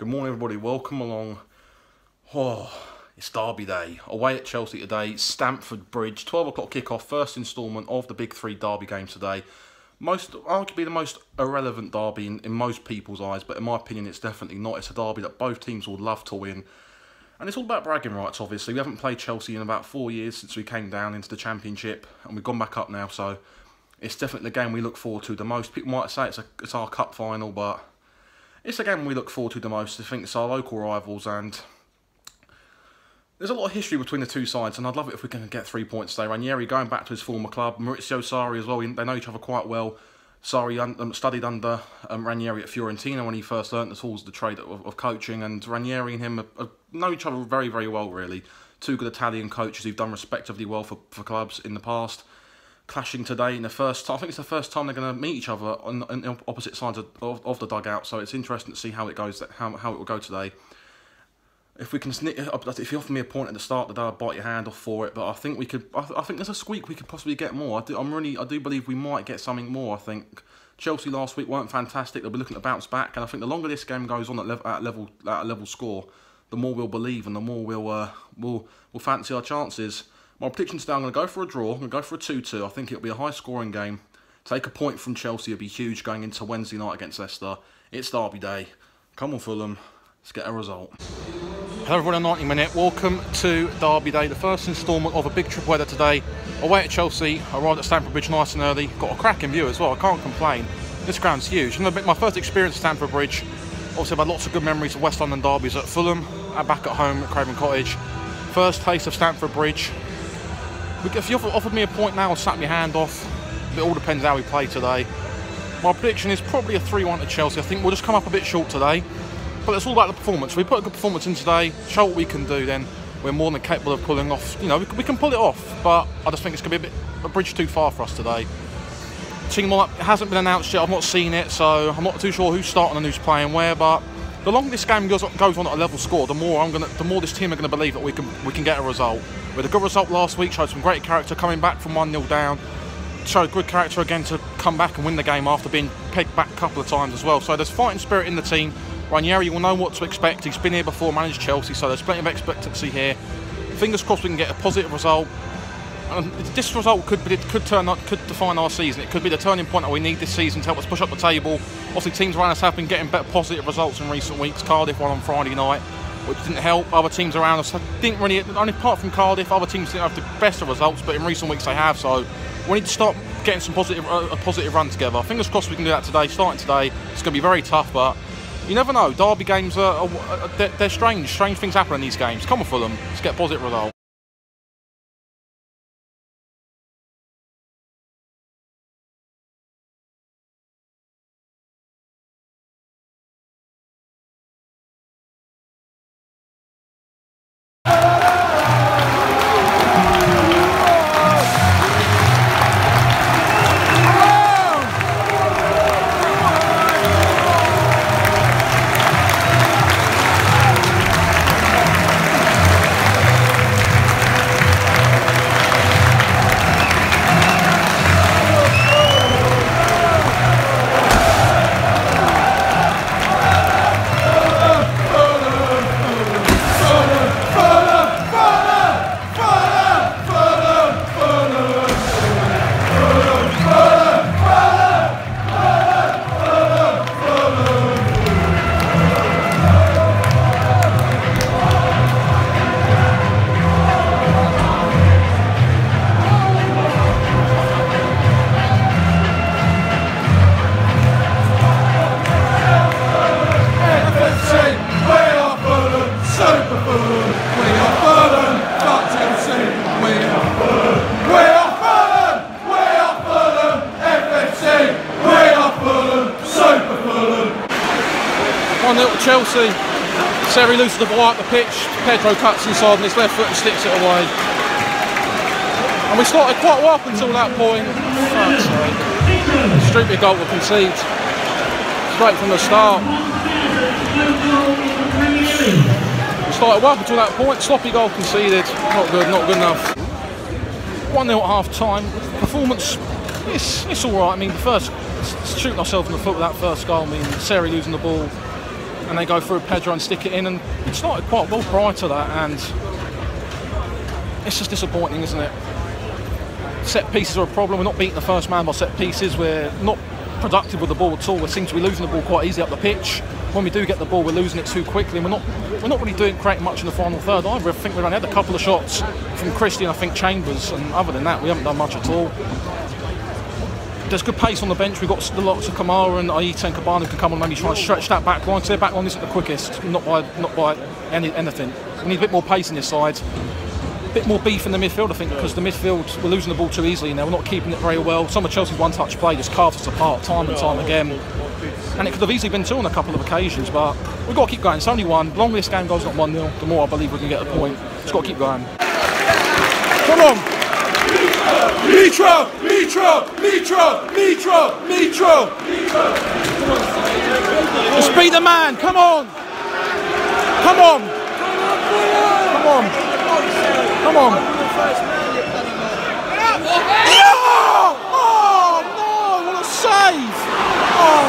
Good morning, everybody. Welcome along. Oh, it's Derby Day. Away at Chelsea today, Stamford Bridge, 12 o'clock kickoff, first instalment of the big three derby games today. Arguably the most irrelevant derby in most people's eyes, but in my opinion, it's definitely not. It's a derby that both teams would love to win. And it's all about bragging rights, obviously. We haven't played Chelsea in about 4 years since we came down into the Championship, and we've gone back up now, so it's definitely the game we look forward to the most. People might say it's our cup final, but it's the game we look forward to the most. I think it's our local rivals, and there's a lot of history between the two sides, and I'd love it if we can get 3 points today. Ranieri going back to his former club, Maurizio Sarri as well, they know each other quite well. Sarri studied under Ranieri at Fiorentina when he first learnt the tools of the trade of coaching, and Ranieri and him know each other very, very well, really. Two good Italian coaches who've done respectively well for clubs in the past. Clashing today in the first time. I think it's the first time they're going to meet each other on opposite sides of the dugout, so it's interesting to see how it goes, how it will go today. If we can if you offer me a point at the start, I'd bite your hand off for it. But I think we could. I think there's a squeak we could possibly get more. I do believe we might get something more. I think Chelsea last week weren't fantastic. They'll be looking to bounce back, and I think the longer this game goes on at a level score, the more we'll believe and the more we'll fancy our chances. My prediction today, I'm going to go for a draw. I'm going to go for a 2-2. I think it'll be a high-scoring game. Take a point from Chelsea would be huge going into Wednesday night against Leicester. It's Derby Day. Come on, Fulham. Let's get a result. Hello, everyone, on 90 Minute. Welcome to Derby Day, the first instalment of a big trip weather today. Away at Chelsea. Arrived at Stamford Bridge nice and early. Got a cracking view as well. I can't complain. This ground's huge. My first experience at Stamford Bridge. Obviously, I've had lots of good memories of West London derbies at Fulham, and back at home at Craven Cottage. First taste of Stamford Bridge. If you offered me a point now, I'll snap your hand off. It all depends how we play today. My prediction is probably a 3-1 to Chelsea. I think we'll just come up a bit short today. But it's all about the performance. If we put a good performance in today, show what we can do, then we're more than capable of pulling off. You know, we can pull it off, but I just think it's going to be a bridge too far for us today. Team lineup hasn't been announced yet. I've not seen it, so I'm not too sure who's starting and who's playing where. But the longer this game goes on at a level score, the more this team are going to believe that we can get a result. We had a good result last week, showed some great character coming back from 1-0 down. Showed good character again to come back and win the game after being pegged back a couple of times as well. So there's fighting spirit in the team. Ranieri will know what to expect. He's been here before, managed Chelsea, so there's plenty of expectancy here. Fingers crossed we can get a positive result. And this result could define our season. It could be the turning point that we need this season to help us push up the table. Obviously, teams around us have been getting better positive results in recent weeks. Cardiff won on Friday night, which didn't help. Other teams around us didn't really, only apart from Cardiff, other teams didn't have the best of results, but in recent weeks they have. So we need to start getting some a positive run together. Fingers crossed we can do that today. Starting today, it's going to be very tough, but you never know. Derby games they're strange. Strange things happen in these games. Come on, Fulham. Let's get a positive result. Chelsea, Sarri loses the ball out the pitch, Pedro cuts inside on his left foot and sticks it away. And we started quite well up until that point. Fuck's sake. Stupid goal to concede. Straight from the start. We started well up until that point, sloppy goal conceded. Not good enough. 1-0 at half time. Performance, it's alright. I mean, shooting ourselves in the foot with that first goal, I mean, Sarri losing the ball. and they go through Pedro and stick it in, and it started quite well prior to that, and it's just disappointing, isn't it? Set pieces are a problem. We're not beating the first man by set pieces. We're not productive with the ball at all. We seem to be losing the ball quite easily up the pitch. When we do get the ball, we're losing it too quickly, and we're not really creating much in the final third either. I think we've only had a couple of shots from Christie and I think Chambers, and other than that, we haven't done much at all. There's good pace on the bench. We've got the lots of Kamara and Aita and Cabana can come on and maybe try and stretch that back line, because their back line isn't the quickest, not by anything. We need a bit more pace in this side. A bit more beef in the midfield, I think, because the midfield, we're losing the ball too easily now. We're not keeping it very well. Some of Chelsea's one-touch play just carves us apart time and time again. And it could have easily been 2 on a couple of occasions, but we've got to keep going. It's only 1. The longer this game goes, not 1-0, the more I believe we can get a point. Just got to keep going. Come on! Mitra! Mitra! Mitra! Mitra! Mitra! Just be the man! Come on! Come on! Come on! Come on! No! Oh no! What a save! Oh!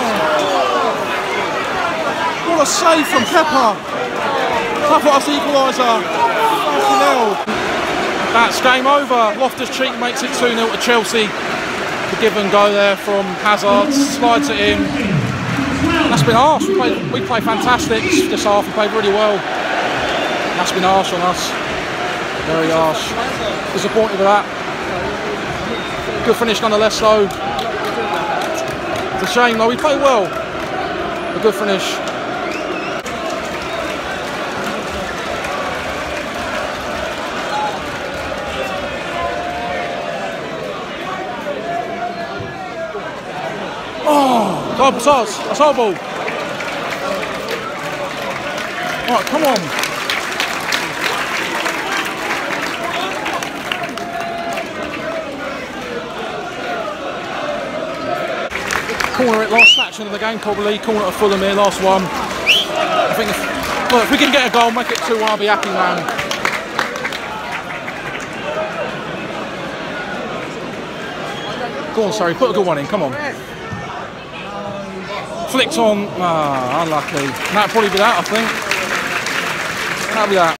What a save from Kepa! Tough at us equaliser. Fucking hell! That's game over. Loftus-Cheek makes it 2-0 to Chelsea. The give and go there from Hazard, slides it in. That's been harsh. We played fantastic this half. We played really well. That's been harsh on us. Very harsh. Disappointed with that. Good finish nonetheless though. It's a shame though. We played well. A good finish. Oh, that's our ball. Alright, come on. Corner it, last action of the game probably. Corner at Fulham here, last one. I think if we can get a goal, make it 2-1, I'll be happy, man. Go on, sorry, put a good one in, come on. Flicked on, unlucky. That'd probably be that, I think. That'll be that.